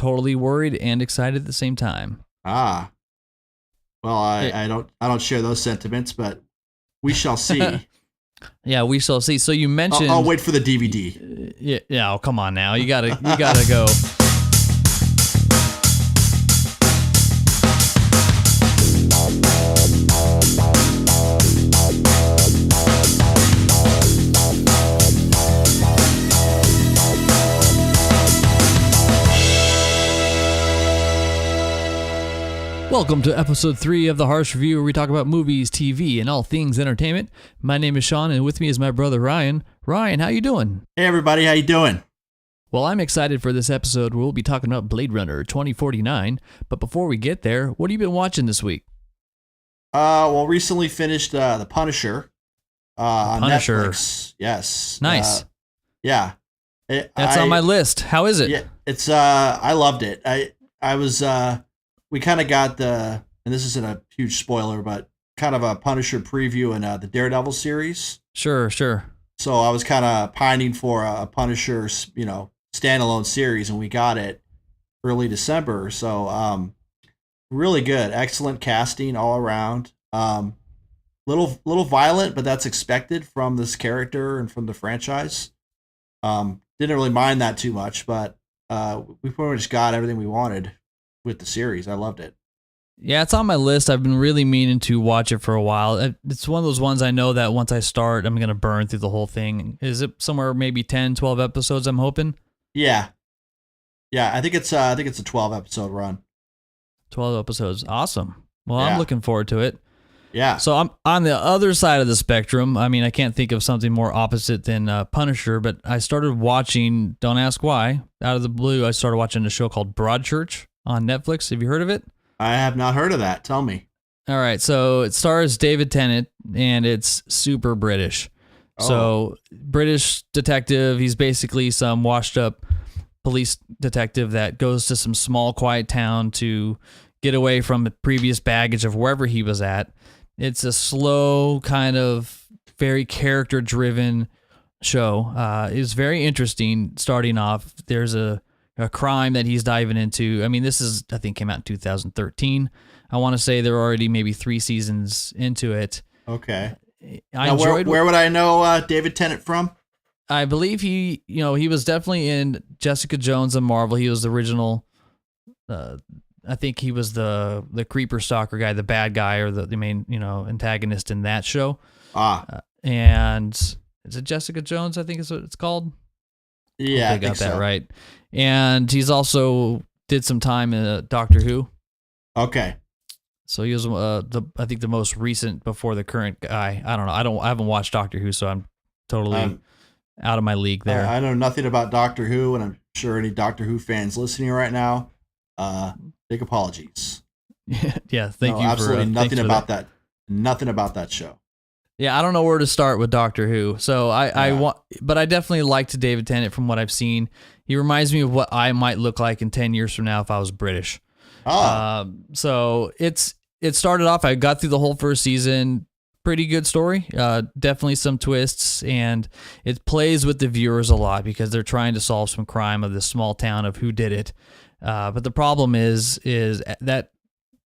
totally worried and excited at the same time. Ah, well, I don't share those sentiments, but we shall see. Yeah, we shall see. So you mentioned. I'll wait for the DVD. Yeah. Oh, come on now. You gotta go. Welcome to episode 3 of the Harsch Review, where we talk about movies, TV, and all things entertainment. My name is Sean, and with me is my brother Ryan. Ryan, how you doing? Hey everybody, how you doing? Well, I'm excited for this episode. We'll be talking about Blade Runner 2049. But before we get there, what have you been watching this week? Well, recently finished The Punisher on Punisher. Netflix. Yes. Nice. Yeah. That's on my list. How is it? Yeah, it's I loved it. I was we kind of got and this isn't a huge spoiler, but kind of a Punisher preview in the Daredevil series. Sure. So I was kind of pining for a Punisher, standalone series, and we got it early December. So really good, excellent casting all around. Little violent, but that's expected from this character and from the franchise. Didn't really mind that too much, but we pretty much got everything we wanted with the series. I loved it. Yeah, it's on my list. I've been really meaning to watch it for a while. It's one of those ones I know that once I start, I'm going to burn through the whole thing. Is it somewhere maybe 10, 12 episodes, I'm hoping? Yeah, I think it's a 12 episode run. 12 episodes. Awesome. Well, Yeah. I'm looking forward to it. Yeah. So I'm on the other side of the spectrum. I mean, I can't think of something more opposite than Punisher, but I started watching, don't ask why, out of the blue, I started watching a show called Broadchurch on Netflix. Have you heard of it? I have not heard of that. Tell me. All right, so it stars David Tennant, and it's super British. Oh. So British detective, he's basically some washed-up police detective that goes to some small, quiet town to get away from the previous baggage of wherever he was at. It's a slow, kind of very character-driven show. It's very interesting starting off. There's a crime that he's diving into. I mean, I think came out in 2013. I want to say they're already maybe 3 seasons into it. Okay. I enjoyed. Where would I know David Tennant from? I believe he was definitely in Jessica Jones and Marvel. He was the original. I think he was the creeper stalker guy, the bad guy, or the main antagonist in that show. And is it Jessica Jones? I think is what it's called. Yeah, I got that right. And he's also did some time in Doctor Who. Okay. So he was I think the most recent before the current guy. I don't know. I haven't watched Doctor Who, so I'm totally out of my league there. I know nothing about Doctor Who, and I'm sure any Doctor Who fans listening right now, big apologies. Yeah, thank you. Absolutely nothing about that. Nothing about that show. Yeah, I don't know where to start with Doctor Who. So but I definitely liked David Tennant from what I've seen. He reminds me of what I might look like in 10 years from now if I was British. So it started off, I got through the whole first season, pretty good story. Definitely some twists, and it plays with the viewers a lot because they're trying to solve some crime of this small town of who did it. But the problem is that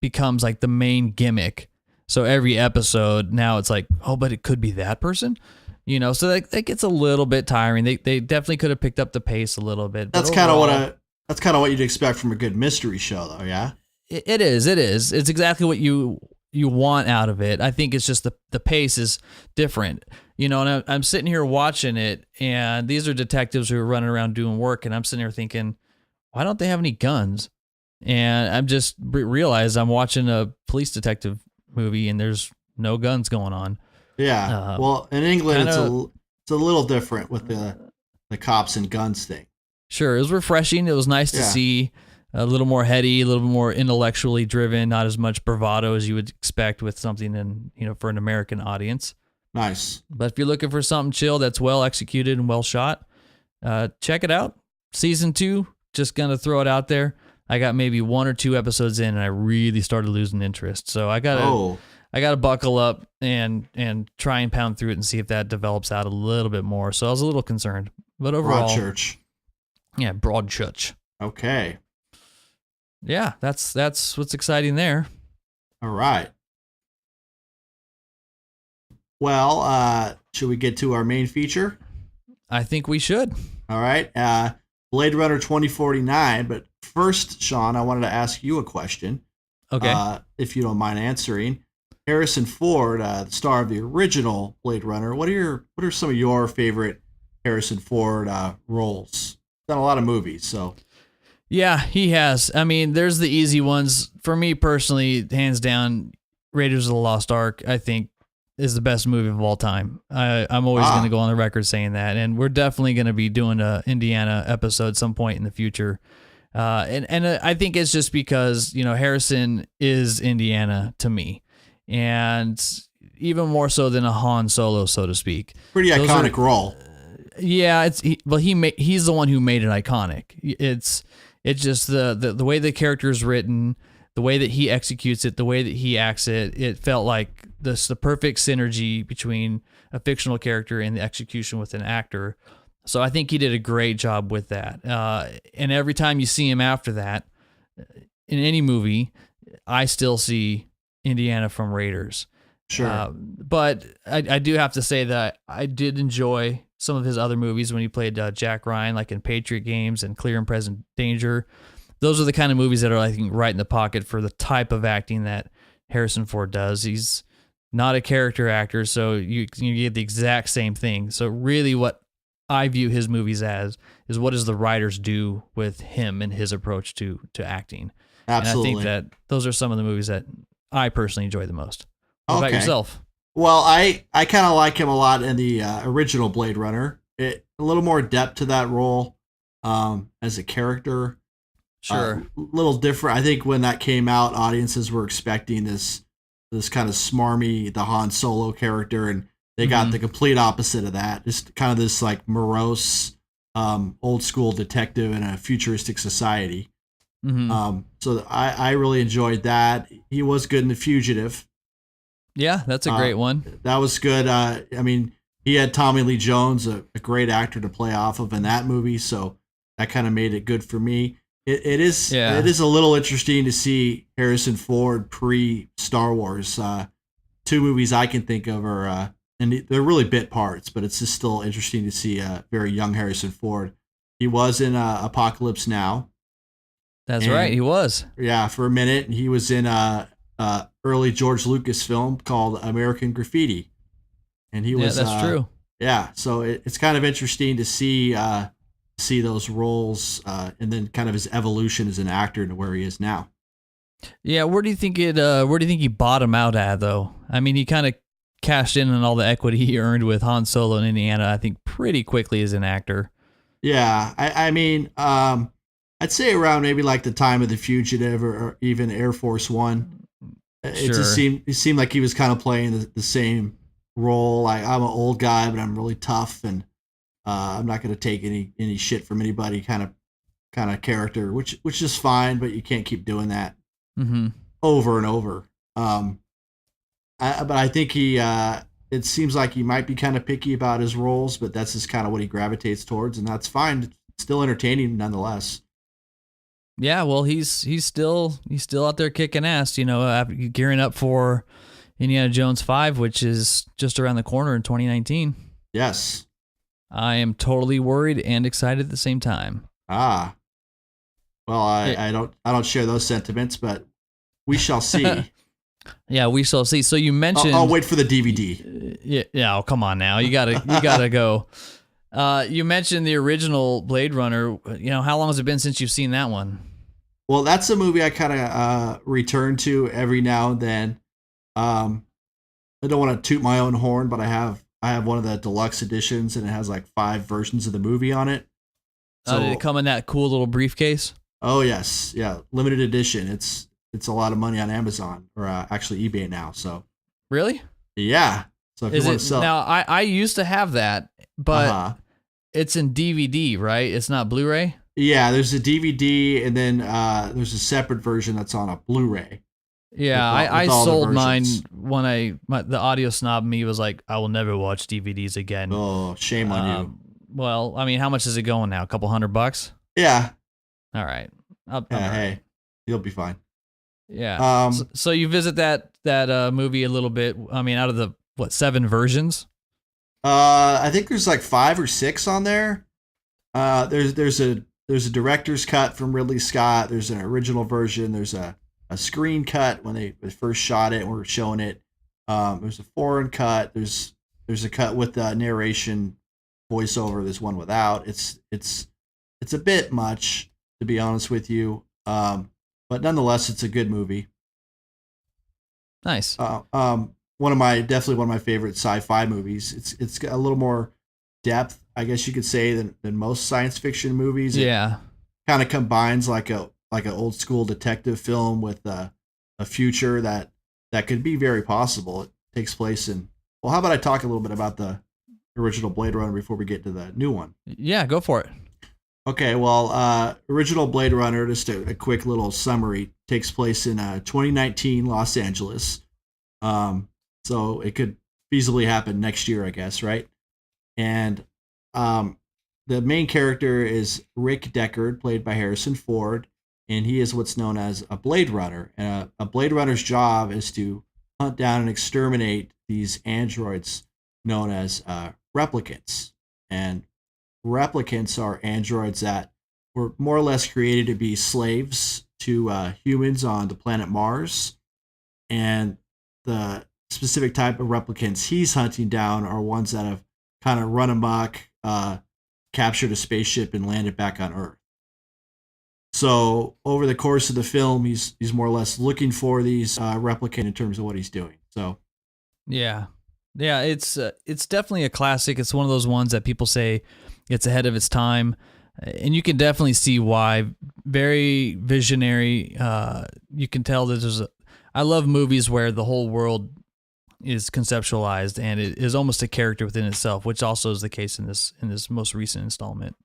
becomes like the main gimmick. So every episode now it's like, oh, but it could be that person, So that gets a little bit tiring. They definitely could have picked up the pace a little bit. That's kind of what you'd expect from a good mystery show, though. Yeah. It is. It's exactly what you want out of it. I think it's just the pace is different, And I'm sitting here watching it, and these are detectives who are running around doing work, and I'm sitting here thinking, why don't they have any guns? And I'm just realized I'm watching a police detective movie and there's no guns going on. Yeah. Well, in England, it's a little different with the cops and guns thing. Sure. It was refreshing. It was nice to see a little more heady, a little bit more intellectually driven, not as much bravado as you would expect with something for an American audience. Nice. But if you're looking for something chill that's well executed and well shot, check it out. Season 2, just going to throw it out there. I got maybe 1 or 2 episodes in, and I really started losing interest. So I gotta buckle up and try and pound through it and see if that develops out a little bit more. So I was a little concerned, but overall, Broadchurch. Yeah, Broadchurch. Okay. Yeah, that's what's exciting there. All right. Well, should we get to our main feature? I think we should. All right. Blade Runner 2049. But first, Sean, I wanted to ask you a question. Okay. If you don't mind answering. Harrison Ford, the star of the original Blade Runner, what are some of your favorite Harrison Ford roles? Done a lot of movies, so. Yeah, he has. I mean, there's the easy ones. For me personally, hands down, Raiders of the Lost Ark, I think, is the best movie of all time. I'm always going to go on the record saying that, and we're definitely going to be doing a Indiana episode some point in the future. And I think it's just because, Harrison is Indiana to me, and even more so than a Han Solo, so to speak. Pretty iconic role. Yeah, he's the one who made it iconic. It's just the way the character is written, the way that he executes it, the way that he acts it. It felt like the perfect synergy between a fictional character and the execution with an actor. So I think he did a great job with that. And every time you see him after that, in any movie, I still see Indiana from Raiders. Sure. But I do have to say that I did enjoy some of his other movies when he played Jack Ryan, like in Patriot Games and Clear and Present Danger. Those are the kind of movies that are, I think, right in the pocket for the type of acting that Harrison Ford does. He's not a character actor, so you get the exact same thing. So really what I view his movies as is what does the writers do with him and his approach to acting. Absolutely. And I think that those are some of the movies that I personally enjoy the most. What about yourself? Well, I kind of like him a lot in the original Blade Runner. A little more depth to that role as a character. Sure. A little different. I think when that came out, audiences were expecting this kind of smarmy, the Han Solo character, and they got the complete opposite of that. Just kind of this like morose, old school detective in a futuristic society. So I really enjoyed that. He was good in The Fugitive. Yeah, that's a great one. That was good. I mean, he had Tommy Lee Jones, a great actor to play off of in that movie, so that kind of made it good for me. It is a little interesting to see Harrison Ford pre-Star Wars. Two movies I can think of are, and they're really bit parts, but it's just still interesting to see a very young Harrison Ford. He was in Apocalypse Now. That's right, he was. Yeah, for a minute. He was in early George Lucas film called American Graffiti. And he was... Yeah, that's true. Yeah, so it's kind of interesting to see those roles and then kind of his evolution as an actor to where he is now. Yeah, where do you think he bottomed out at, though? I mean, he kind of cashed in on all the equity he earned with Han Solo in Indiana, I think, pretty quickly as an actor. Yeah, I mean, I'd say around maybe like the time of The Fugitive or even Air Force One. It just seemed like he was kind of playing the same role. Like, I'm an old guy, but I'm really tough, and I'm not going to take any shit from anybody. Kind of character, which is fine, but you can't keep doing that over and over. But I think he. It seems like he might be kind of picky about his roles, but that's just kind of what he gravitates towards, and that's fine. It's still entertaining nonetheless. Yeah, well, he's still out there kicking ass, gearing up for Indiana Jones 5, which is just around the corner in 2019. Yes. I am totally worried and excited at the same time. Well, I don't share those sentiments, but we shall see. Yeah, we shall see. So you mentioned I'll wait for the DVD. Yeah, oh, come on now. You gotta go. You mentioned the original Blade Runner. How long has it been since you've seen that one? Well, that's a movie I kind of return to every now and then. I don't want to toot my own horn, but I have one of the deluxe editions, and it has like 5 versions of the movie on it. So did it come in that cool little briefcase? Oh yes, yeah, limited edition. It's a lot of money on Amazon or actually eBay now. So really, yeah. So if you want to sell now, I used to have that, but it's in DVD, right? It's not Blu-ray. Yeah, there's a DVD, and then there's a separate version that's on a Blu-ray. Yeah, I sold mine when the audio snob me was like, I will never watch DVDs again. Oh, shame on you. Well, I mean, how much is it going now? A couple $100? Yeah. All right. Hey, You'll be fine. Yeah. So you visit that movie a little bit. I mean, out of the 7 versions? I think there's like 5 or 6 on there. There's a director's cut from Ridley Scott. There's an original version. There's a screen cut when they first shot it and were showing it. There's a foreign cut. There's a cut with the narration voiceover. There's one without. It's a bit much, to be honest with you. But nonetheless, it's a good movie. Nice. Definitely one of my favorite sci-fi movies. It's got a little more depth, I guess you could say, than most science fiction movies. Yeah. Kind of combines like an old school detective film with a future that could be very possible. It takes place in, well, how about I talk a little bit about the original Blade Runner before we get to the new one? Yeah, go for it. Okay, well, original Blade Runner, just a quick little summary, takes place in 2019 Los Angeles. So it could feasibly happen next year, I guess, right? And the main character is Rick Deckard, played by Harrison Ford, and he is what's known as a Blade Runner. And a Blade Runner's job is to hunt down and exterminate these androids known as replicants. And replicants are androids that were more or less created to be slaves to humans on the planet Mars. And the specific type of replicants he's hunting down are ones that have kind of run amok, captured a spaceship, and landed back on Earth. So over the course of the film, he's more or less looking for these replicants in terms of what he's doing. So, yeah, it's definitely a classic. It's one of those ones that people say it's ahead of its time, and you can definitely see why. Very visionary. You can tell that I love movies where the whole world is conceptualized and it is almost a character within itself, which also is the case in this most recent installment.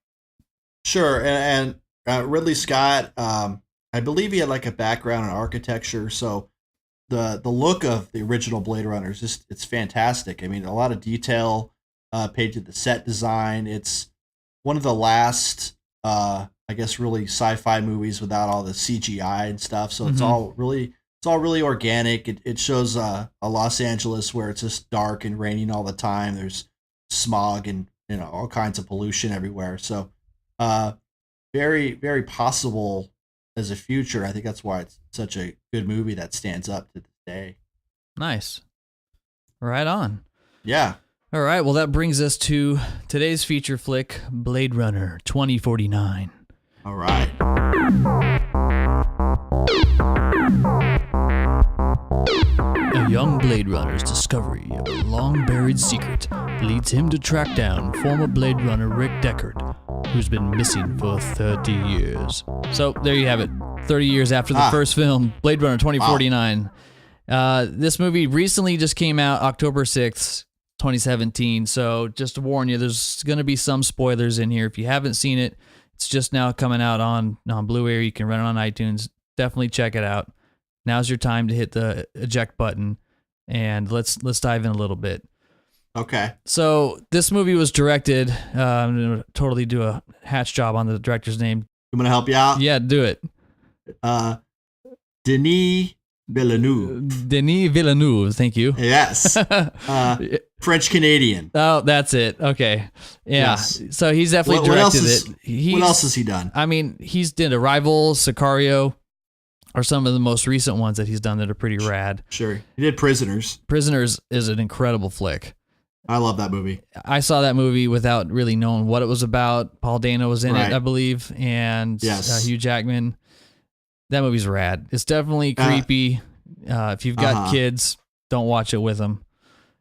Sure, and Ridley Scott, I believe he had like a background in architecture, so the look of the original Blade Runner is just, it's fantastic. I mean, a lot of detail paid to the set design. It's one of the last, I guess, really sci-fi movies without all the CGI and stuff. So it's all really organic. It shows a Los Angeles where it's just dark and raining all the time. There's smog and all kinds of pollution everywhere. So very, very possible as a future. I think that's why it's such a good movie that stands up to this day. Nice. Right on. Yeah. All right. Well, that brings us to today's feature flick, Blade Runner 2049. All right. A young Blade Runner's discovery of a long-buried secret leads him to track down former Blade Runner Rick Deckard, who's been missing for 30 years. So there you have it. 30 years after the first film, Blade Runner 2049. This movie recently just came out October 6th, 2017. So just to warn you, there's going to be some spoilers in here. If you haven't seen it, it's just now coming out on Blu-ray. You can rent it on iTunes. Definitely check it out. Now's your time to hit the eject button, and let's dive in a little bit. Okay. So this movie was directed. I'm going to totally do a hatch job on the director's name. I'm going to help you out. Yeah, do it. Denis Villeneuve. Denis Villeneuve. Thank you. Yes. French Canadian. Oh, that's it. Okay. Yeah. Yes. So he's definitely directed it. What else has he done? I mean, he's did Arrival, Sicario, are some of the most recent ones that he's done that are pretty rad. Sure. He did Prisoners. Prisoners is an incredible flick. I love that movie. I saw that movie without really knowing what it was about. Paul Dano was in it, I believe, and Hugh Jackman. That movie's rad. It's definitely creepy. If you've got kids, don't watch it with them.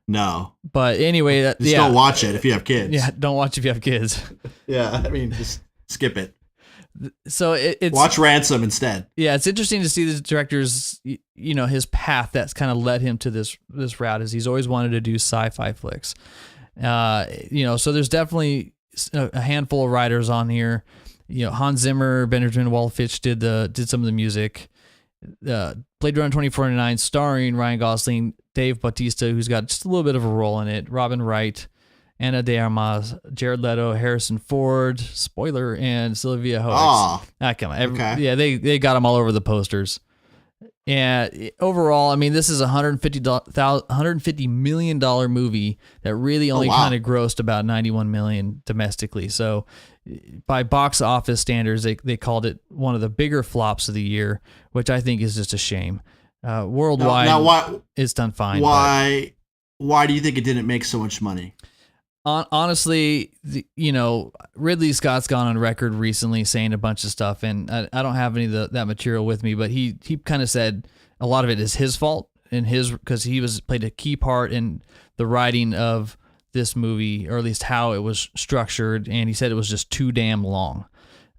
No. But anyway, don't watch it if you have kids. Yeah, don't watch if you have kids. Yeah, I mean, just skip it. So it's watch Ransom instead. Yeah, it's interesting to see the director's, his path that's kind of led him to this route, is he's always wanted to do sci-fi flicks. So there's definitely a handful of writers on here. Hans Zimmer, Benjamin Wallfisch did some of the music. Blade Runner 2049, starring Ryan Gosling, Dave Bautista, who's got just a little bit of a role in it, Robin Wright, Ana de Armas, Jared Leto, Harrison Ford, spoiler, and Sylvia Hoeks. Oh, Come on. okay. Yeah, they got them all over the posters. And overall, I mean, this is a $150 million movie that really only kind of grossed about 91 million domestically. So by box office standards, they called it one of the bigger flops of the year, which I think is just a shame. Worldwide, now it's done fine. Why do you think it didn't make so much money? Honestly, Ridley Scott's gone on record recently saying a bunch of stuff, and I don't have any of that material with me, but he kind of said a lot of it is his fault because he played a key part in the writing of this movie, or at least how it was structured, and he said it was just too damn long.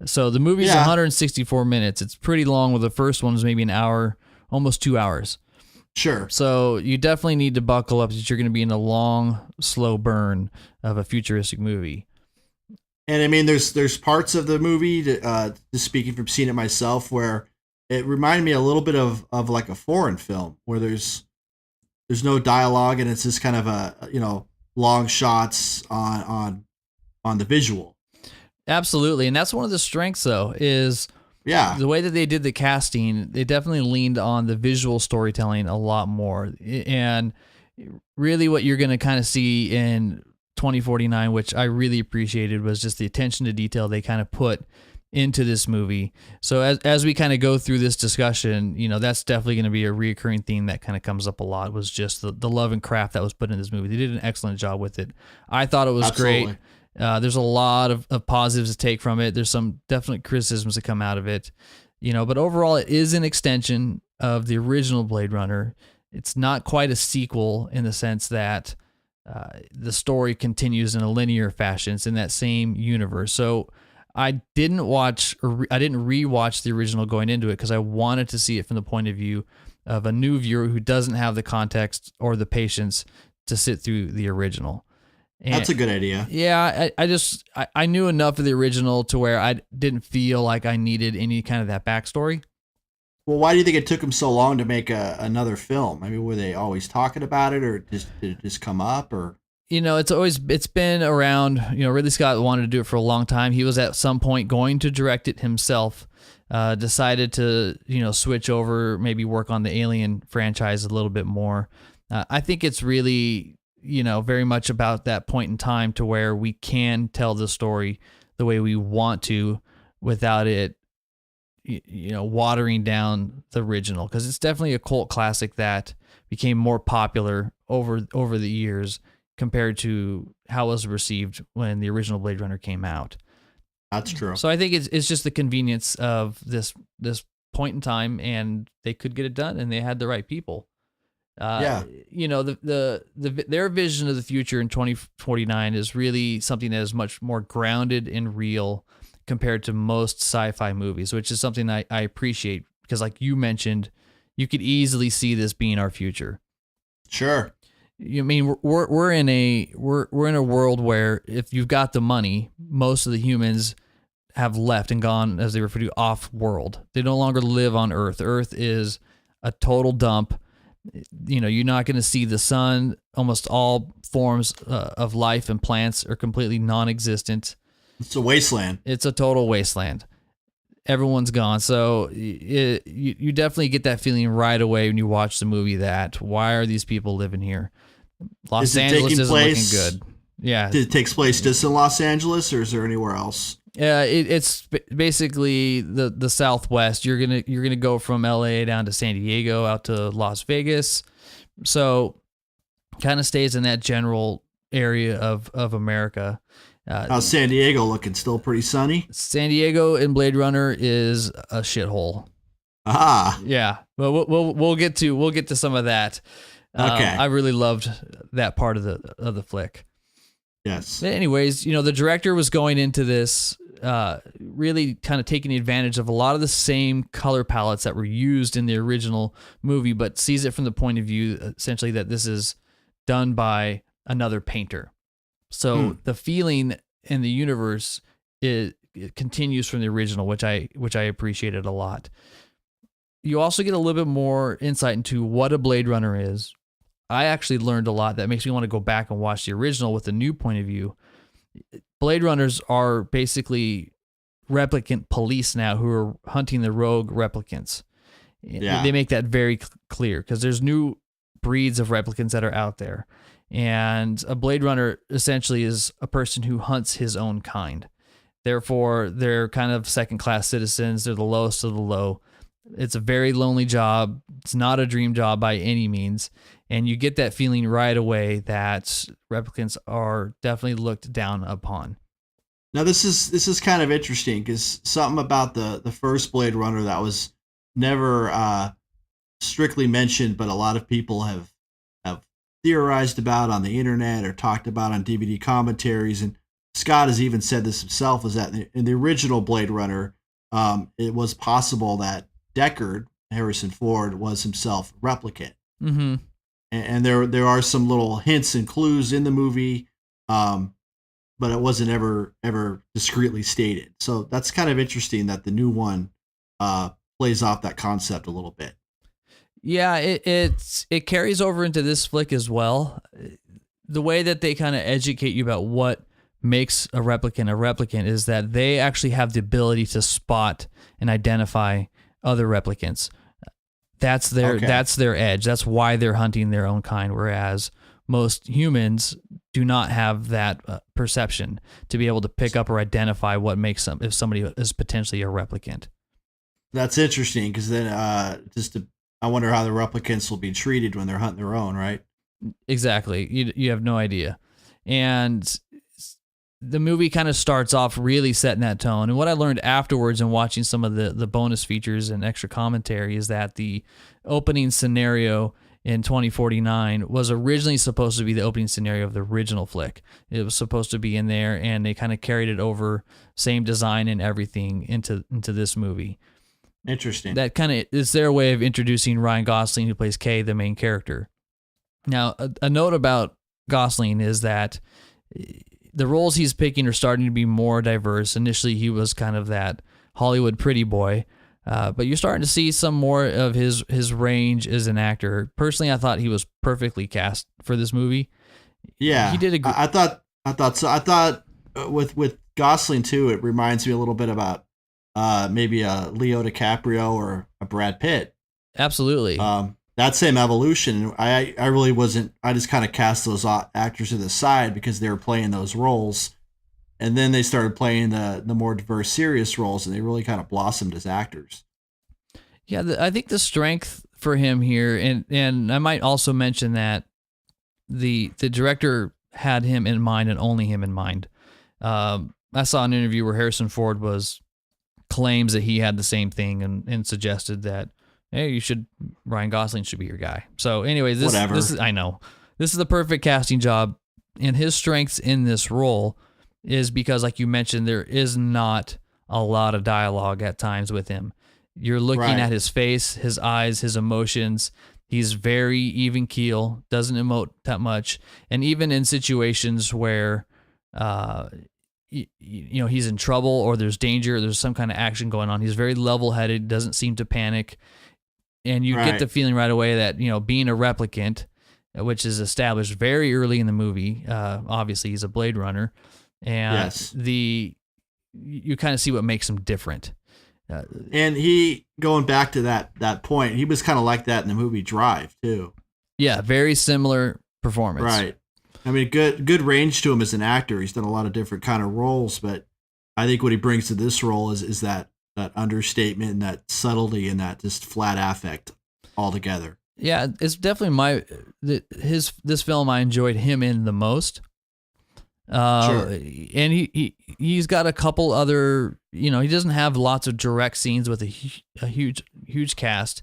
So the movie's 164 minutes. It's pretty long, with the first one was maybe an hour, almost 2 hours. Sure. So you definitely need to buckle up that you're going to be in a long, slow burn of a futuristic movie. And I mean, there's parts of the movie, just speaking from seeing it myself, where it reminded me a little bit of like a foreign film, where there's no dialogue and it's just kind of a long shots on the visual. Absolutely, and that's one of the strengths, though, is the way that they did the casting. They definitely leaned on the visual storytelling a lot more, and really what you're going to kind of see in 2049, which I really appreciated, was just the attention to detail they kind of put into this movie. So as we kind of go through this discussion, that's definitely going to be a reoccurring theme that kind of comes up a lot, was just the love and craft that was put in this movie. They did an excellent job with it. I thought it was great. There's a lot of positives to take from it. There's some definite criticisms that come out of it, but overall it is an extension of the original Blade Runner. It's not quite a sequel in the sense that the story continues in a linear fashion. It's in that same universe. So I didn't rewatch the original going into it because I wanted to see it from the point of view of a new viewer who doesn't have the context or the patience to sit through the original. And that's a good idea. Yeah, I knew enough of the original to where I didn't feel like I needed any kind of that backstory. Well, why do you think it took them so long to make another film? I mean, were they always talking about it, or did it just come up, or? It's been around. Ridley Scott wanted to do it for a long time. He was at some point going to direct it himself. Decided to switch over, maybe work on the Alien franchise a little bit more. I think it's really very much about that point in time to where we can tell the story the way we want to without it watering down the original, because it's definitely a cult classic that became more popular over the years compared to how it was received when the original Blade Runner came out. That's true. So I think it's just the convenience of this point in time, and they could get it done, and they had the right people. Their vision of the future in 2049 is really something that is much more grounded and real compared to most sci-fi movies, which is something I appreciate, because like you mentioned, you could easily see this being our future. Sure. I mean, we're in a world where if you've got the money, most of the humans have left and gone, as they refer to, off world. They no longer live on Earth. Earth is a total dump. You're not going to see the sun. Almost all forms of life and plants are completely non-existent. It's a wasteland. It's a total wasteland. Everyone's gone. So you definitely get that feeling right away when you watch the movie that, why are these people living here? Los Angeles isn't looking good. Yeah. Did it take place just in Los Angeles, or is there anywhere else? It's basically the Southwest. You're gonna go from LA down to San Diego, out to Las Vegas. So kind of stays in that general area of America. How's San Diego looking? Still pretty sunny? San Diego in Blade Runner is a shithole. Ah. Yeah. Well, we'll get to some of that. Okay. I really loved that part of the flick. Yes. Anyways, the director was going into this really kind of taking advantage of a lot of the same color palettes that were used in the original movie, but sees it from the point of view essentially that this is done by another painter. So the feeling in the universe it continues from the original, which I appreciated a lot. You also get a little bit more insight into what a Blade Runner is, I actually learned a lot that makes me want to go back and watch the original with a new point of view. Blade Runners are basically replicant police now who are hunting the rogue replicants. Yeah. They make that very clear because there's new breeds of replicants that are out there. And a Blade Runner essentially is a person who hunts his own kind. Therefore, they're kind of second-class citizens. They're the lowest of the low. It's a very lonely job. It's not a dream job by any means. And you get that feeling right away that replicants are definitely looked down upon. Now, this is kind of interesting because something about the first Blade Runner that was never strictly mentioned, but a lot of people have theorized about on the internet or talked about on DVD commentaries, and Scott has even said this himself, is that in the original Blade Runner, it was possible that Deckard, Harrison Ford, was himself a replicant. Mm-hmm. And there are some little hints and clues in the movie, but it wasn't ever discreetly stated. So that's kind of interesting that the new one plays off that concept a little bit. Yeah, it carries over into this flick as well. The way that they kind of educate you about what makes a replicant is that they actually have the ability to spot and identify other replicants. That's their edge. That's why they're hunting their own kind, whereas most humans do not have that perception to be able to pick up or identify what makes if somebody is potentially a replicant. That's interesting because then I wonder how the replicants will be treated when they're hunting their own, right? Exactly. You have no idea. And the movie kind of starts off really setting that tone. And what I learned afterwards in watching some of the bonus features and extra commentary is that the opening scenario in 2049 was originally supposed to be the opening scenario of the original flick. It was supposed to be in there, and they kind of carried it over, same design and everything, into this movie. Interesting. That kind of is their way of introducing Ryan Gosling, who plays Kay, the main character. Now, a note about Gosling is that the roles he's picking are starting to be more diverse. Initially, he was kind of that Hollywood pretty boy, but you're starting to see some more of his range as an actor. Personally, I thought he was perfectly cast for this movie. Yeah, he did I thought so. I thought with Gosling too, it reminds me a little bit about maybe a Leo DiCaprio or a Brad Pitt. Absolutely. That same evolution. I really wasn't. I just kind of cast those actors to the side because they were playing those roles, and then they started playing the more diverse, serious roles, and they really kind of blossomed as actors. Yeah, I think the strength for him here, and I might also mention that the director had him in mind and only him in mind. I saw an interview where Harrison Ford claims that he had the same thing and suggested that, hey, Ryan Gosling should be your guy. So anyways, this is, I know, this is the perfect casting job, and his strengths in this role is because, like you mentioned, there is not a lot of dialogue at times with him. You're looking at his face, his eyes, his emotions. He's very even keel, doesn't emote that much. And even in situations where, he's in trouble or there's danger, there's some kind of action going on, he's very level-headed, doesn't seem to panic. And you get the feeling right away that, being a replicant, which is established very early in the movie, obviously he's a Blade Runner, and you kind of see what makes him different. And he, going back to that point, he was kind of like that in the movie Drive too. Yeah, very similar performance. Right. I mean, good range to him as an actor. He's done a lot of different kind of roles, but I think what he brings to this role is that understatement and that subtlety and that just flat affect altogether. Yeah, it's definitely this film I enjoyed him in the most. Sure. And he's got a couple other, he doesn't have lots of direct scenes with a huge cast.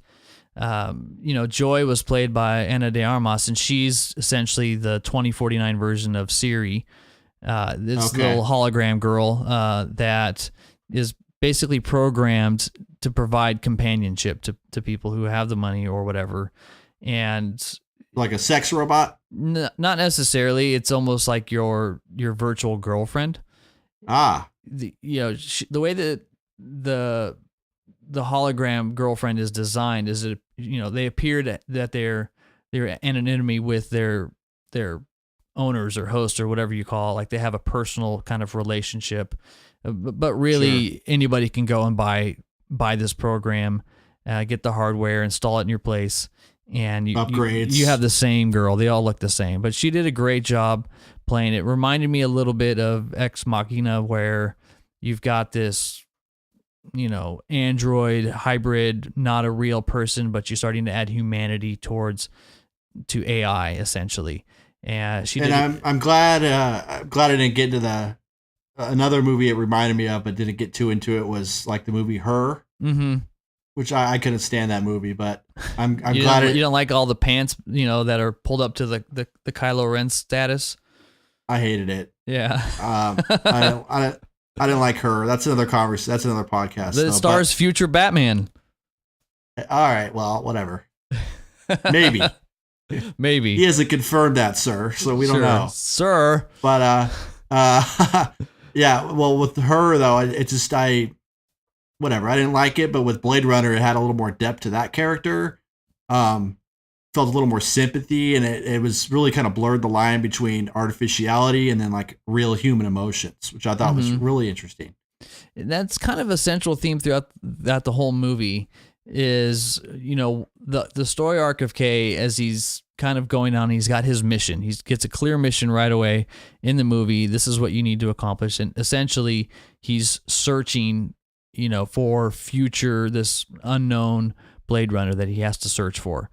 Joy was played by Ana de Armas, and she's essentially the 2049 version of Siri. This little hologram girl that is basically programmed to provide companionship to people who have the money or whatever. And like a sex robot? Not necessarily. It's almost like your virtual girlfriend. The way that the hologram girlfriend is designed is that they appear that they're their anonymity with their owners or hosts or whatever you call it. Like they have a personal kind of relationship, but really anybody can go and buy this program, get the hardware, install it in your place, and upgrades. You have the same girl. They all look the same, but she did a great job playing it. Reminded me a little bit of Ex Machina, where you've got this, android hybrid, not a real person, but you're starting to add humanity to AI essentially. And I'm glad I didn't get into another movie it reminded me of, but didn't get too into it, was like the movie Her, which I couldn't stand that movie, but I'm glad you don't like all the pants, that are pulled up to the Kylo Ren status. I hated it. Yeah. I didn't like Her. That's another conversation. That's another podcast. It stars future Batman. All right. Well, whatever. Maybe. Maybe. He hasn't confirmed that, sir, so we don't know. Sir. But yeah, well, with Her though, it just whatever. I didn't like it, but with Blade Runner it had a little more depth to that character. Felt a little more sympathy, and it was really kind of blurred the line between artificiality and then like real human emotions, which I thought was really interesting. That's kind of a central theme throughout the whole movie is, the story arc of Kay as he's kind of going on. He's got his mission. He gets a clear mission right away in the movie. This is what you need to accomplish. And essentially he's searching, for this unknown Blade Runner that he has to search for.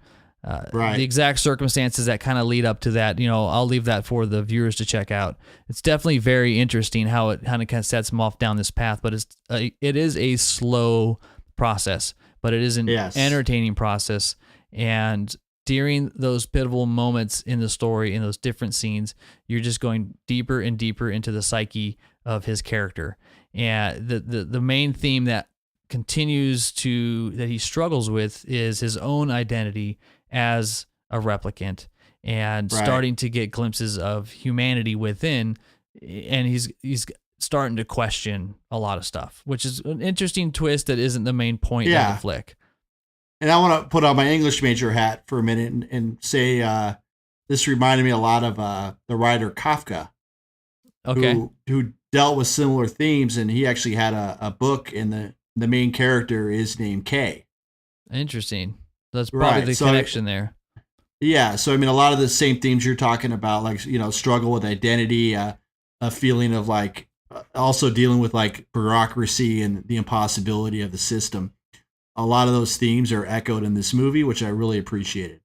Right. The exact circumstances that kind of lead up to that, I'll leave that for the viewers to check out. It's definitely very interesting how it kind of sets him off down this path, but it is a slow process, but it is an entertaining process. And during those pivotal moments in the story, in those different scenes, you're just going deeper and deeper into the psyche of his character. And the main theme that he struggles with is his own identity as a replicant, and starting to get glimpses of humanity within, and he's starting to question a lot of stuff, which is an interesting twist that isn't the main point of the flick. And I want to put on my English major hat for a minute and say this reminded me a lot of the writer Kafka, who dealt with similar themes, and he actually had a book, and the main character is named Kay. Interesting. That's probably the connection there. Yeah. So, I mean, a lot of the same themes you're talking about, like, struggle with identity, a feeling of like also dealing with like bureaucracy and the impossibility of the system. A lot of those themes are echoed in this movie, which I really appreciated.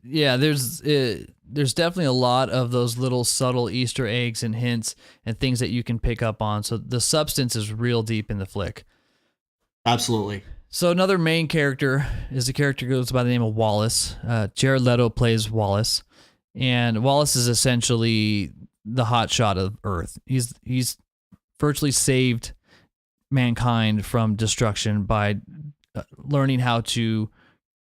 Yeah, there's definitely a lot of those little subtle Easter eggs and hints and things that you can pick up on. So the substance is real deep in the flick. Absolutely. So another main character is a character who goes by the name of Wallace. Jared Leto plays Wallace, and Wallace is essentially the hotshot of Earth. He's virtually saved mankind from destruction by learning how to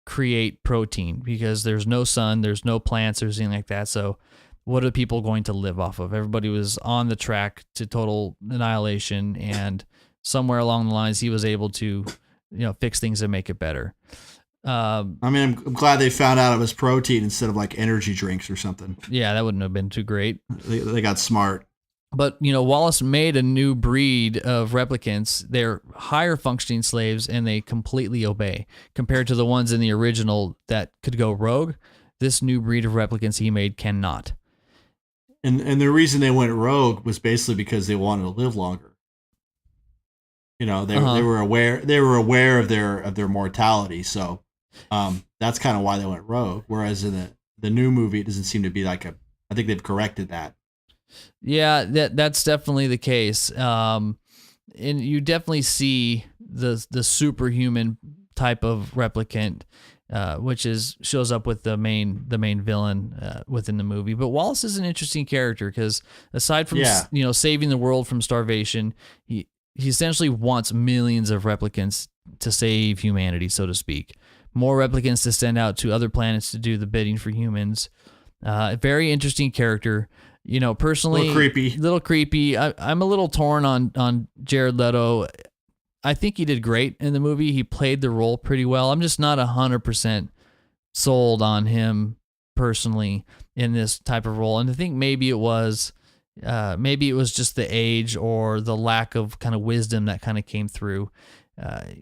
create protein, because there's no sun, there's no plants or anything like that. So what are people going to live off of? Everybody was on the track to total annihilation, and somewhere along the lines he was able to fix things and make it better. I mean, I'm glad they found out it was protein instead of like energy drinks or something. Yeah, that wouldn't have been too great. They got smart. But, Wallace made a new breed of replicants. They're higher functioning slaves, and they completely obey compared to the ones in the original that could go rogue. This new breed of replicants he made cannot. And the reason they went rogue was basically because they wanted to live longer. They were aware of their mortality. So that's kind of why they went rogue. Whereas in the new movie, it doesn't seem to be like I think they've corrected that. Yeah, that's definitely the case. And you definitely see the superhuman type of replicant, which shows up with the main villain within the movie. But Wallace is an interesting character because aside from saving the world from starvation, he essentially wants millions of replicants to save humanity, so to speak. More replicants to send out to other planets to do the bidding for humans. A very interesting character. Personally, little creepy. I'm a little torn on Jared Leto. I think he did great in the movie. He played the role pretty well. I'm just not 100% sold on him personally in this type of role. And I think maybe it was just the age or the lack of kind of wisdom that kind of came through.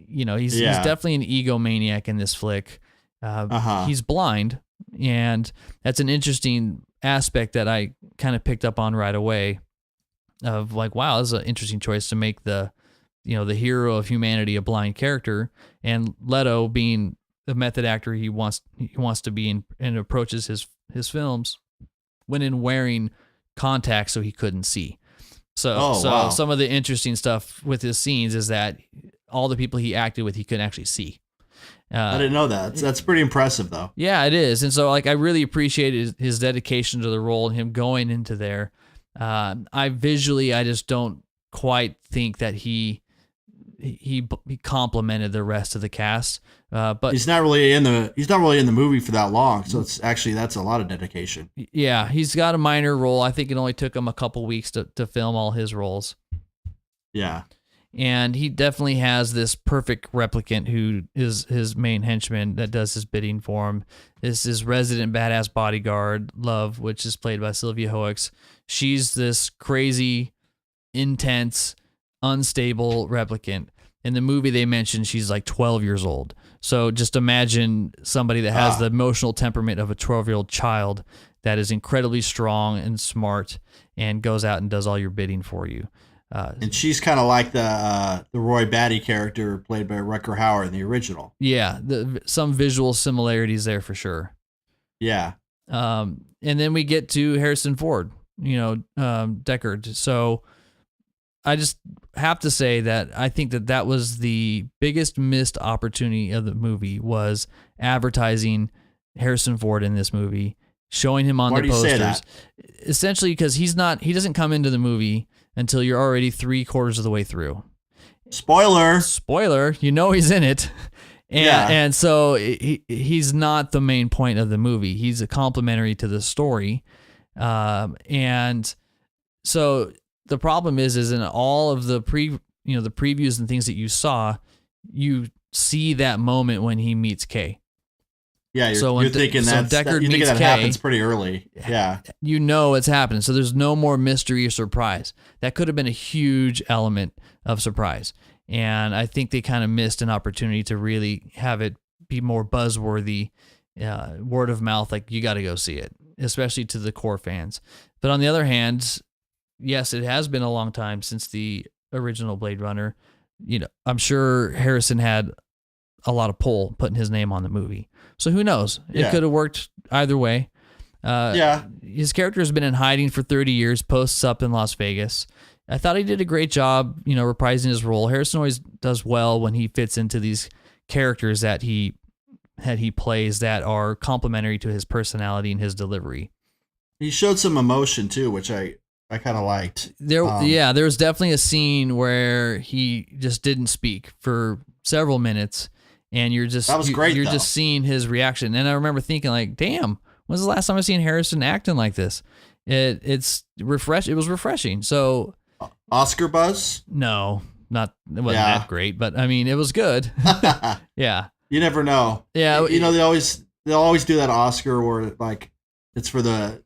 He's definitely an egomaniac in this flick. He's blind, and that's an interesting aspect that I kind of picked up on right away of like, wow, this is an interesting choice to make the hero of humanity a blind character, and Leto being the method actor he wants to be and approaches his films when in wearing contacts so he couldn't see. So some of the interesting stuff with his scenes is that all the people he acted with, he couldn't actually see. I didn't know that. That's pretty impressive, though. Yeah, it is. And so, like, I really appreciated his dedication to the role and him going into there. I just don't quite think that he complimented the rest of the cast. But he's not really in the movie for that long, so that's a lot of dedication. Yeah, he's got a minor role. I think it only took him a couple weeks to film all his roles. Yeah. And he definitely has this perfect replicant who is his main henchman that does his bidding for him. This is resident badass bodyguard, Love, which is played by Sylvia Hoeks. She's this crazy, intense, unstable replicant. In the movie, they mentioned she's like 12 years old. So just imagine somebody that has the emotional temperament of a 12-year-old child that is incredibly strong and smart and goes out and does all your bidding for you. And she's kind of like the Roy Batty character played by Rutger Hauer in the original. Yeah, some visual similarities there for sure. Yeah. And then we get to Harrison Ford, Deckard. So I just have to say that I think that was the biggest missed opportunity of the movie, was advertising Harrison Ford in this movie, showing him on the posters. Why do you say that? Essentially because he doesn't come into the movie until you're already 3/4 of the way through. Spoiler, he's in it. And so he's not the main point of the movie. He's a complementary to the story. And so the problem is in all of the the previews and things that you saw, you see that moment when he meets Kay. Yeah, you're thinking that happens pretty early. Yeah. It's happening. So there's no more mystery or surprise. That could have been a huge element of surprise. And I think they kind of missed an opportunity to really have it be more buzzworthy, word of mouth, like you got to go see it, especially to the core fans. But on the other hand, yes, it has been a long time since the original Blade Runner. I'm sure Harrison had a lot of pull putting his name on the movie. So who knows? It could have worked either way. His character has been in hiding for 30 years, posts up in Las Vegas. I thought he did a great job, reprising his role. Harrison always does well when he fits into these characters that he plays that are complementary to his personality and his delivery. He showed some emotion too, which I kind of liked. There was definitely a scene where he just didn't speak for several minutes. And you're just just seeing his reaction. And I remember thinking, like, damn, when's the last time I've seen Harrison acting like this? It was refreshing. So Oscar buzz? No, it wasn't that great, but I mean, it was good. Yeah. You never know. Yeah. They always do that Oscar where like it's for the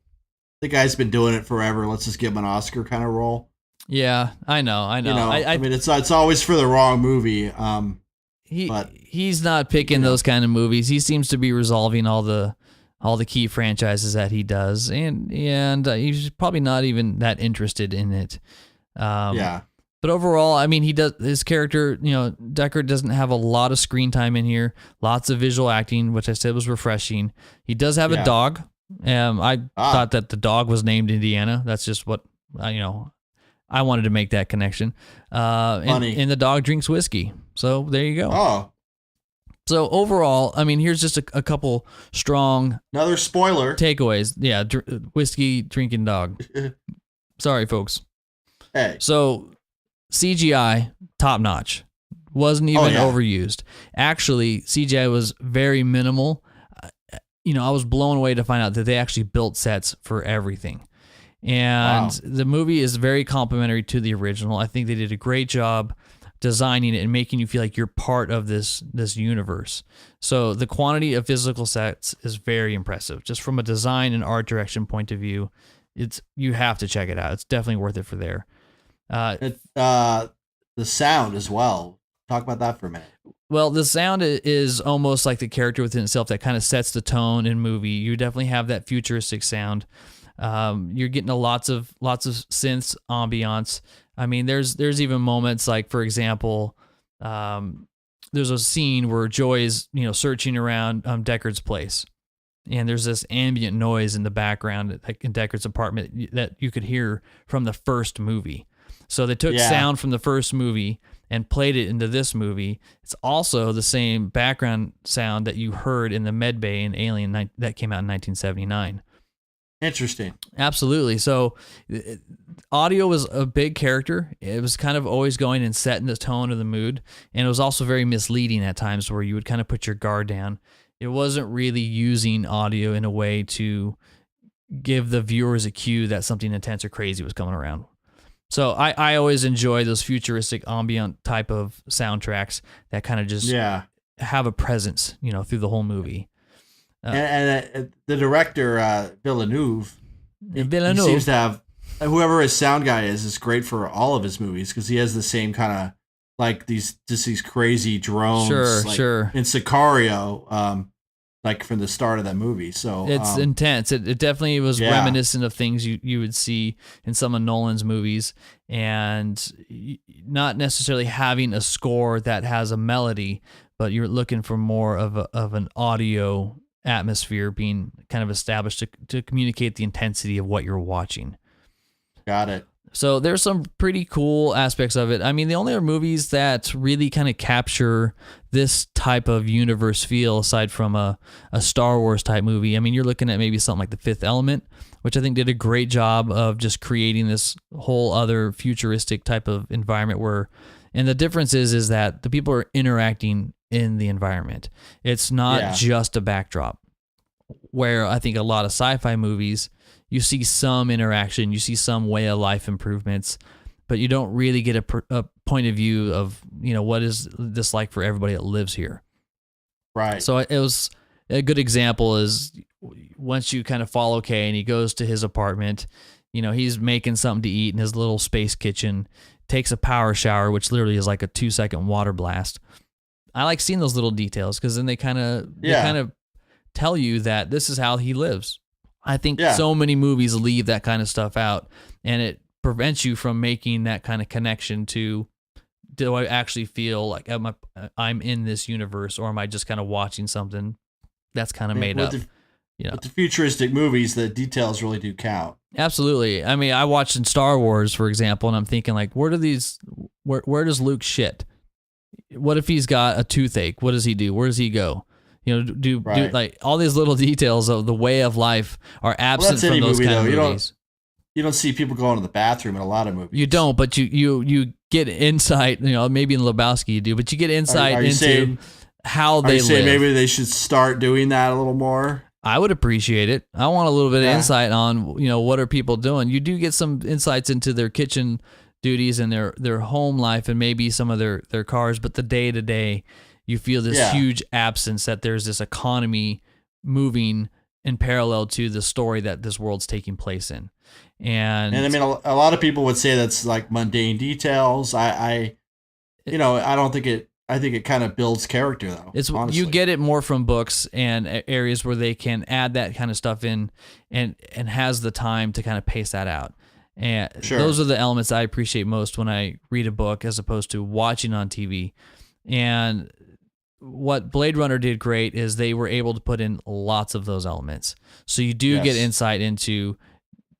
guy's been doing it forever. Let's just give him an Oscar kind of role. Yeah, I know. I mean, it's always for the wrong movie. He's not picking those kind of movies. He seems to be resolving all the key franchises that he does, and he's probably not even that interested in it. But overall, I mean, his character, Deckard doesn't have a lot of screen time in here. Lots of visual acting, which I said was refreshing. He does have a dog. I thought that the dog was named Indiana. That's just what I wanted to make that connection. And the dog drinks whiskey. So there you go. Oh. So overall, I mean, here's just a couple strong another spoiler takeaways. Yeah, whiskey drinking dog. Sorry, folks. Hey. So CGI top notch. Wasn't even overused. Actually, CGI was very minimal. I was blown away to find out that they actually built sets for everything. And the movie is very complimentary to the original. I think they did a great job designing it and making you feel like you're part of this universe. So the quantity of physical sets is very impressive. Just from a design and art direction point of view, you have to check it out. It's definitely worth it for there. The sound as well. Talk about that for a minute. Well, the sound is almost like the character within itself that kind of sets the tone in movie. You definitely have that futuristic sound. You're getting lots of synths, ambiance. I mean, there's even moments like, for example, there's a scene where Joy is searching around Deckard's place, and there's this ambient noise in the background, like in Deckard's apartment, that you could hear from the first movie. So they took sound from the first movie and played it into this movie. It's also the same background sound that you heard in the med bay in Alien that came out in 1979. Interesting. Absolutely. So audio was a big character. It was kind of always going and setting the tone of the mood. And it was also very misleading at times where you would kind of put your guard down. It wasn't really using audio in a way to give the viewers a cue that something intense or crazy was coming around. So I always enjoy those futuristic ambient type of soundtracks that kind of just have a presence, through the whole movie. And the director, Villeneuve, he seems to have, whoever his sound guy is great for all of his movies because he has the same kind of, like these crazy drones. Sure. In Sicario, like from the start of that movie. So it's intense. It definitely was reminiscent of things you would see in some of Nolan's movies, and not necessarily having a score that has a melody, but you're looking for more of an audio atmosphere being kind of established to communicate the intensity of what you're watching. Got it. So there's some pretty cool aspects of it. I mean, the only other movies that really kind of capture this type of universe feel, aside from a Star Wars type movie, I mean, you're looking at maybe something like The Fifth Element, which I think did a great job of just creating this whole other futuristic type of environment and the difference is that the people are interacting in the environment. It's not just a backdrop, where I think a lot of sci-fi movies, you see some interaction, you see some way of life improvements, but you don't really get a point of view of, what is this like for everybody that lives here. Right. So it was a good example is once you kind of follow Kay and he goes to his apartment, he's making something to eat in his little space kitchen, takes a power shower, which literally is like a 2-second water blast. I like seeing those little details because then they kind of tell you that this is how he lives. I think so many movies leave that kind of stuff out, and it prevents you from making that kind of connection to, do I actually feel like I'm in this universe, or am I just kind of watching something that's kind of made up? With the futuristic movies, the details really do count. Absolutely. I mean, I watched in Star Wars, for example, and I'm thinking like, where does Luke shit? What if he's got a toothache? What does he do? Where does he go? Do like all these little details of the way of life are absent from those kind of movies. You don't see people going to the bathroom in a lot of movies. You don't, but you get insight. Maybe in Lebowski you do, but you get insight into how they live. Maybe they should start doing that a little more. I would appreciate it. I want a little bit of insight on what are people doing. You do get some insights into their kitchen duties and their home life and maybe some of their cars, but the day to day. You feel this huge absence that there's this economy moving in parallel to the story that this world's taking place in. And I mean, a lot of people would say that's like mundane details. I don't think it, I think it kind of builds character though. Honestly. You get it more from books and areas where they can add that kind of stuff in and has the time to kind of pace that out. And those are the elements I appreciate most when I read a book as opposed to watching on TV. And what Blade Runner did great is they were able to put in lots of those elements. So you do get insight into,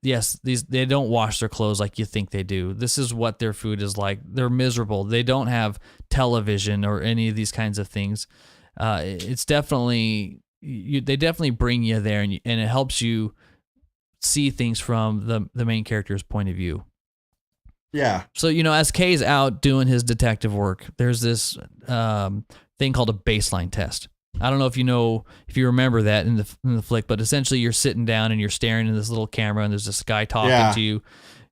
they don't wash their clothes like you think they do. This is what their food is like. They're miserable. They don't have television or any of these kinds of things. It's definitely, they definitely bring you there and it helps you see things from the main character's point of view. Yeah. So, as Kay's out doing his detective work, there's this thing called a baseline test. I don't know if you remember that in the flick, but essentially you're sitting down and you're staring in this little camera and there's this guy talking to you.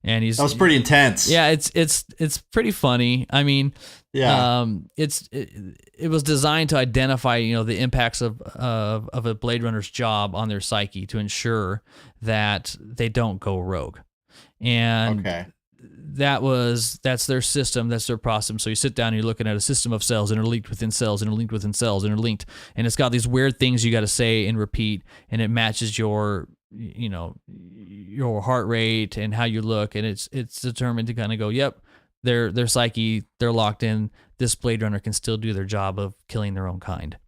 and that was pretty intense. Yeah, it's pretty funny. I mean, yeah, it was designed to identify, the impacts of a Blade Runner's job on their psyche to ensure that they don't go rogue. And okay. that's their system, that's their process. So you sit down and you're looking at a system of cells, interlinked within cells, interlinked within cells, interlinked, and it's got these weird things you got to say and repeat, and it matches your heart rate and how you look, and it's determined to kind of go, yep, their psyche, they're locked in. This Blade Runner can still do their job of killing their own kind.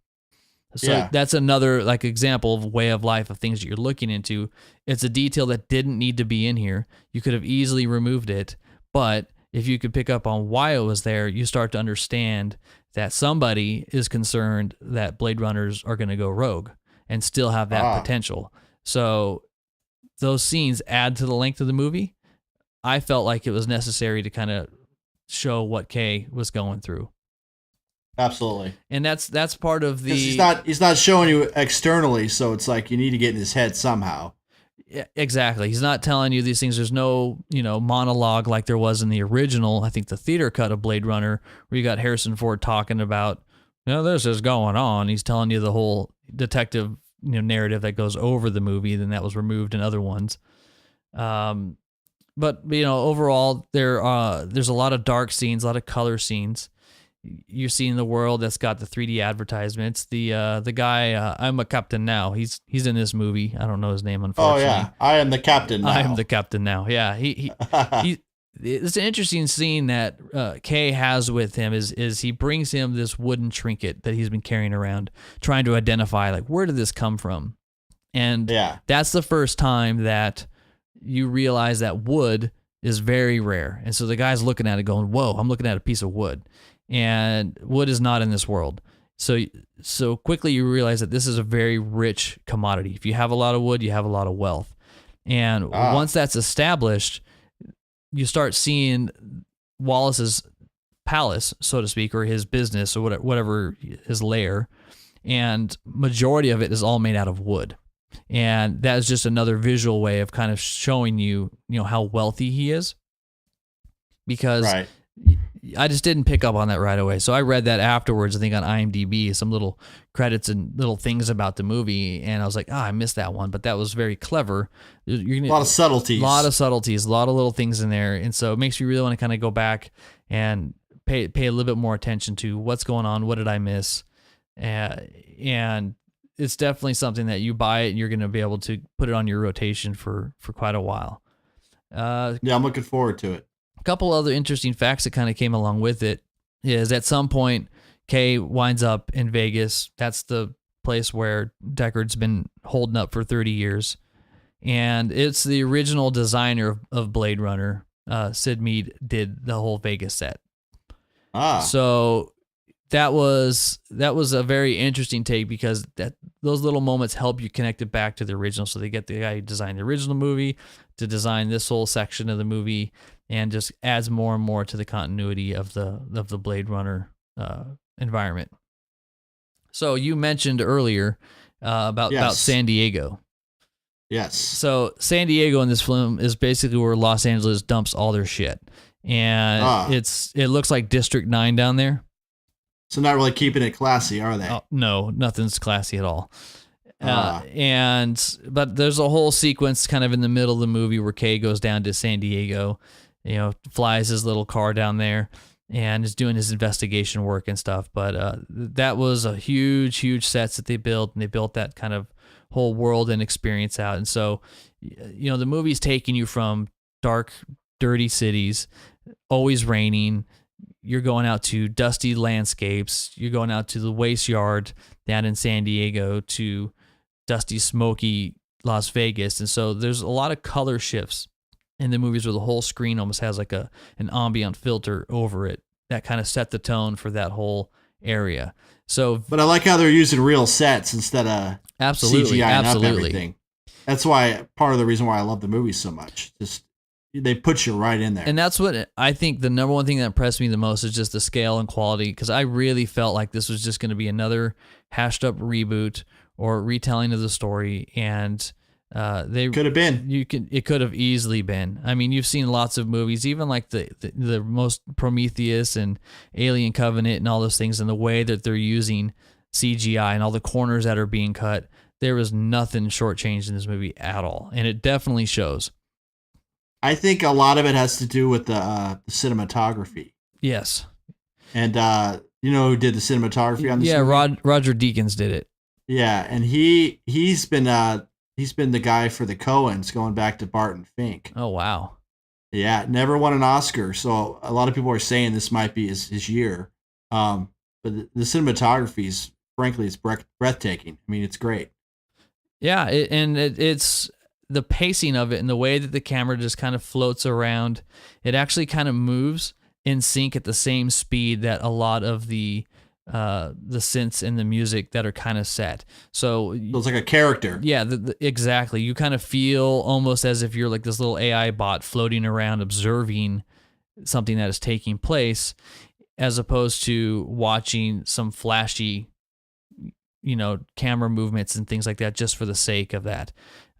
So that's another like example of way of life of things that you're looking into. It's a detail that didn't need to be in here. You could have easily removed it, but if you could pick up on why it was there, you start to understand that somebody is concerned that Blade Runners are going to go rogue and still have that potential. So those scenes add to the length of the movie. I felt like it was necessary to kind of show what Kay was going through. Absolutely. And that's part of the... He's not showing you externally, so it's like you need to get in his head somehow. Yeah, exactly. He's not telling you these things. There's no, monologue like there was in the original, I think the theater cut of Blade Runner, where you got Harrison Ford talking about, this is going on. He's telling you the whole detective, narrative that goes over the movie, then that was removed in other ones. But overall, there's a lot of dark scenes, a lot of color scenes. You're seeing the world that's got the 3D advertisements. The guy, I'm a captain now. He's in this movie. I don't know his name, unfortunately. Oh yeah, I am the captain now. I am the captain now. Yeah, he it's an interesting scene that Kay has with him. Is he brings him this wooden trinket that he's been carrying around, trying to identify like where did this come from, and that's the first time that you realize that wood is very rare, and so the guy's looking at it going, "Whoa, I'm looking at a piece of wood." And wood is not in this world. So quickly you realize that this is a very rich commodity. If you have a lot of wood, you have a lot of wealth. And once that's established, you start seeing Wallace's palace, so to speak, or his business or whatever his lair. And majority of it is all made out of wood. And that is just another visual way of kind of showing you, how wealthy he is. Because I just didn't pick up on that right away. So I read that afterwards, I think on IMDb, some little credits and little things about the movie. And I was like, I missed that one. But that was very clever. A lot of subtleties. A lot of little things in there. And so it makes you really want to kind of go back and pay a little bit more attention to what's going on. What did I miss? And it's definitely something that you buy it and you're going to be able to put it on your rotation for quite a while. I'm looking forward to it. Couple other interesting facts that kind of came along with it is at some point Kay winds up in Vegas. That's the place where Deckard's been holding up for 30 years. And it's the original designer of Blade Runner. Sid Mead did the whole Vegas set. So that was a very interesting take because those little moments help you connect it back to the original. So they get the guy who designed the original movie to design this whole section of the movie, and just adds more and more to the continuity of the Blade Runner environment. So you mentioned earlier about San Diego. Yes. So San Diego in this film is basically where Los Angeles dumps all their shit, and it looks like District 9 down there. So not really keeping it classy, are they? Oh, no, nothing's classy at all. But there's a whole sequence kind of in the middle of the movie where Kay goes down to San Diego, flies his little car down there and is doing his investigation work and stuff. But that was a huge sets that they built, and they built that kind of whole world and experience out. And so, the movie's taking you from dark, dirty cities, always raining. You're going out to dusty landscapes. You're going out to the waste yard down in San Diego to dusty, smoky Las Vegas. And so there's a lot of color shifts in the movies where the whole screen almost has like an ambient filter over it that kind of set the tone for that whole area. So, but I like how they're using real sets instead of CGI up everything. That's why part of the reason why I love the movie so much. Just they put you right in there. And that's what I think the number one thing that impressed me the most is just the scale and quality, because I really felt like this was just going to be another hashed up reboot or retelling of the story. And They could have been. It could have easily been. I mean, you've seen lots of movies, even like the most Prometheus and Alien Covenant and all those things, and the way that they're using CGI and all the corners that are being cut. There was nothing shortchanged in this movie at all, and it definitely shows. I think a lot of it has to do with the cinematography. Yes. And you know who did the cinematography on this? Yeah, Roger Deakins did it. Yeah, and he's been the guy for the Coens going back to Barton Fink. Oh wow. Yeah, never won an Oscar, so a lot of people are saying this might be his year. But the cinematography is, frankly, it's breathtaking. I mean, it's great. Yeah, it's the pacing of it and the way that the camera just kind of floats around. It actually kind of moves in sync at the same speed that a lot of the synths and the music that are kind of set. So it's like a character. Yeah, exactly. You kind of feel almost as if you're like this little AI bot floating around observing something that is taking place, as opposed to watching some flashy, camera movements and things like that just for the sake of that.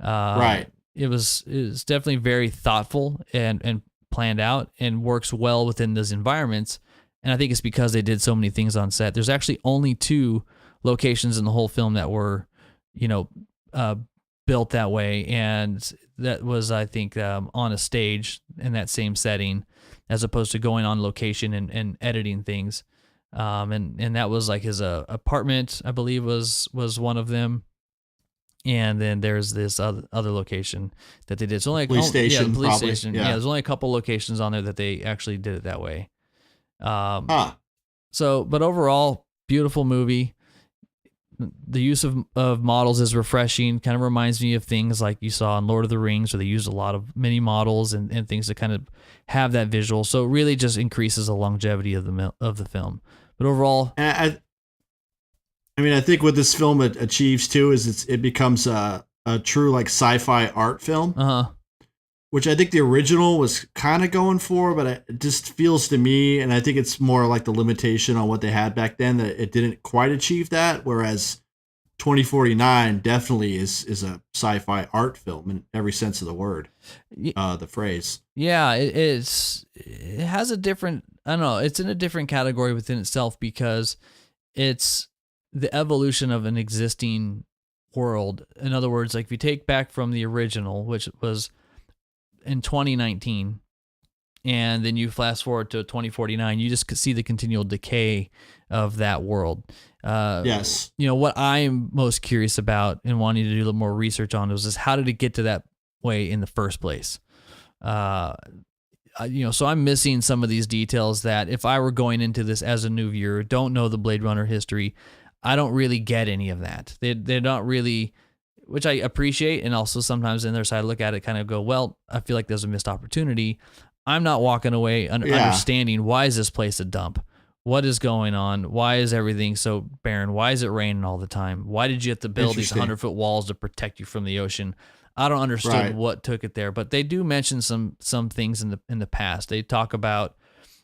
Right. It was definitely very thoughtful and planned out and works well within those environments. And I think it's because they did so many things on set. There's actually only 2 locations in the whole film that were, built that way. And that was, I think, on a stage in that same setting, as opposed to going on location and editing things. And that was like his apartment, I believe was one of them. And then there's this other location that they did. It's only police station. Yeah, the police probably. station. Yeah. There's only a couple locations on there that they actually did it that way. So, but overall, beautiful movie. The use of models is refreshing. Kind of reminds me of things like you saw in Lord of the Rings, where they used a lot of mini models and things to kind of have that visual. So it really just increases the longevity of the film. But overall, I think what this film achieves too is it becomes a true like sci-fi art film. Which I think the original was kind of going for, but it just feels to me, and I think it's more like the limitation on what they had back then, that it didn't quite achieve that, whereas 2049 definitely is a sci-fi art film in every sense of the word, the phrase. Yeah, it has a different, I don't know, it's in a different category within itself because it's the evolution of an existing world. In other words, like if you take back from the original, which was in 2019, and then you fast forward to 2049, you just see the continual decay of that world. Yes. What I'm most curious about and wanting to do a little more research on is how did it get to that way in the first place? So I'm missing some of these details that if I were going into this as a new viewer, don't know the Blade Runner history, I don't really get any of that. They're not really, which I appreciate, and also sometimes on their side, I look at it kind of go, well, I feel like there's a missed opportunity. I'm not walking away understanding why is this place a dump? What is going on? Why is everything so barren? Why is it raining all the time? Why did you have to build these 100-foot walls to protect you from the ocean? I don't understand what took it there, but they do mention some things in the past. They talk about,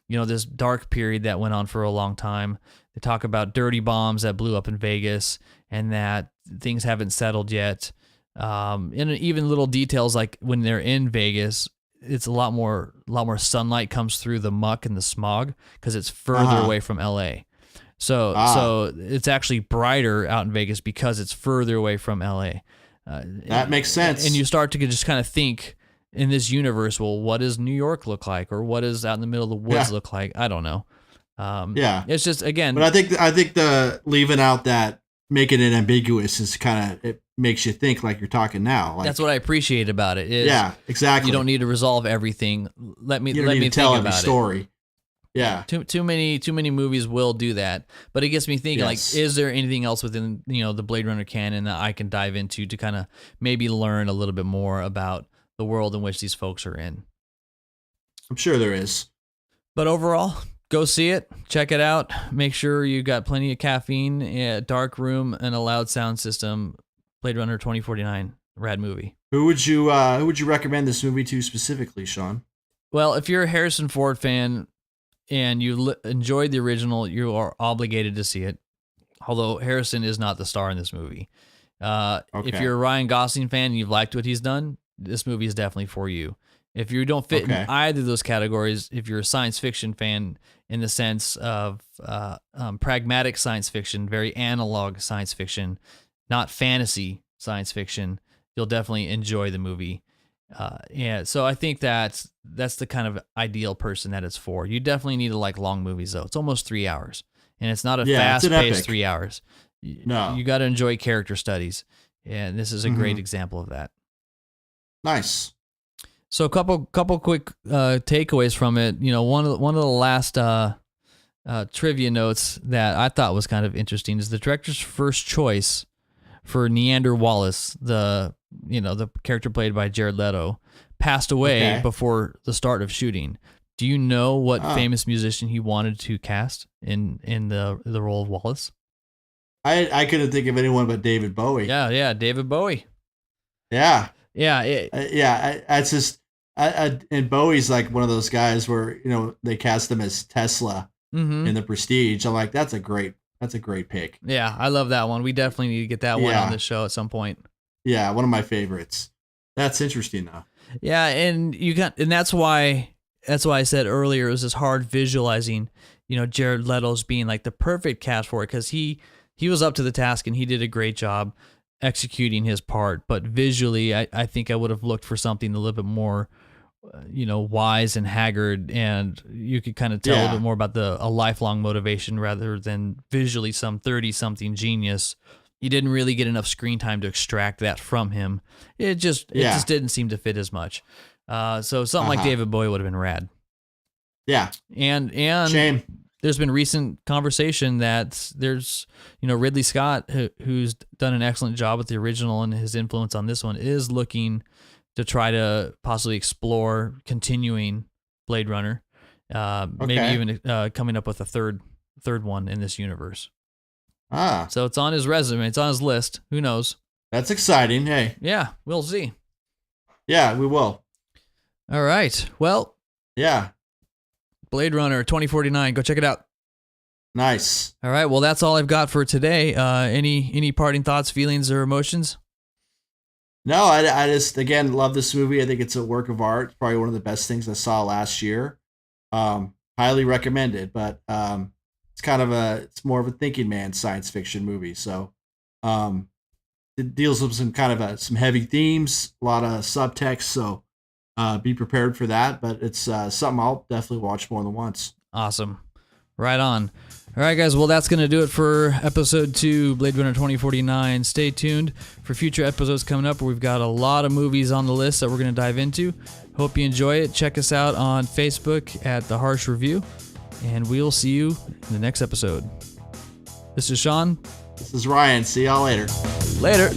this dark period that went on for a long time. They talk about dirty bombs that blew up in Vegas and that things haven't settled yet. And even little details like when they're in Vegas, it's a lot more sunlight comes through the muck and the smog because it's further away from LA. So it's actually brighter out in Vegas because it's further away from LA. That makes sense. And you start to just kind of think in this universe, well, what does New York look like, or what does out in the middle of the woods look like? I don't know. It's just, again, but I think the leaving out that, making it ambiguous is kind of, it makes you think like you're talking now. Like, that's what I appreciate about it. Yeah, exactly. You don't need to resolve everything. Let me tell think every about story. It. Yeah. Too many movies will do that, but it gets me thinking, like, is there anything else within, the Blade Runner canon that I can dive into to kind of maybe learn a little bit more about the world in which these folks are in? I'm sure there is. But overall, go see it, check it out. Make sure you got plenty of caffeine, a dark room, and a loud sound system. Blade Runner 2049, rad movie. Who would you recommend this movie to specifically, Sean? Well, if you're a Harrison Ford fan and you enjoyed the original, you are obligated to see it. Although Harrison is not the star in this movie. If you're a Ryan Gosling fan and you've liked what he's done, this movie is definitely for you. If you don't fit in either of those categories, if you're a science fiction fan in the sense of pragmatic science fiction, very analog science fiction, not fantasy science fiction, you'll definitely enjoy the movie. So I think that's the kind of ideal person that it's for. You definitely need to like long movies, though. It's almost 3 hours, and it's not a fast-paced 3 hours. No, you got to enjoy character studies, and this is a great example of that. Nice. So a couple quick takeaways from it. One of the last trivia notes that I thought was kind of interesting is the director's first choice for Neander Wallace, the character played by Jared Leto, passed away before the start of shooting. Do you know what famous musician he wanted to cast in the role of Wallace? I couldn't think of anyone but David Bowie. Yeah, David Bowie. Yeah. Yeah. It's just, and Bowie's like one of those guys where, they cast him as Tesla in The Prestige. I'm like, that's a great pick. Yeah, I love that one. We definitely need to get that one on the show at some point. Yeah, one of my favorites. That's interesting though. Yeah, and that's why I said earlier it was just hard visualizing, Jared Leto's being like the perfect cast for it, because he was up to the task and he did a great job executing his part. But visually, I think I would have looked for something a little bit more, wise and haggard, and you could kind of tell a little bit more about a lifelong motivation rather than visually some 30-something genius. You didn't really get enough screen time to extract that from him. It just didn't seem to fit as much. So something like David Bowie would have been rad. Yeah. And shame. There's been recent conversation that there's, Ridley Scott, who's done an excellent job with the original, and his influence on this one is looking to try to possibly explore continuing Blade Runner, maybe even coming up with a third one in this universe. So it's on his resume. It's on his list. Who knows? That's exciting. Hey. Yeah, we'll see. Yeah, we will. All right. Well. Yeah. Blade Runner 2049. Go check it out. Nice. All right. Well, that's all I've got for today. Any parting thoughts, feelings, or emotions? No, I just, again, love this movie. I think it's a work of art. It's probably one of the best things I saw last year. Highly recommended, but it's more of a thinking man science fiction movie. So it deals with some kind of some heavy themes, a lot of subtext. So be prepared for that. But it's something I'll definitely watch more than once. Awesome. Right on. All right, guys. Well, that's going to do it for episode 2, Blade Runner 2049. Stay tuned for future episodes coming up. We've got a lot of movies on the list that we're going to dive into. Hope you enjoy it. Check us out on Facebook at The Harsch Review, and we'll see you in the next episode. This is Sean. This is Ryan. See y'all later. Later.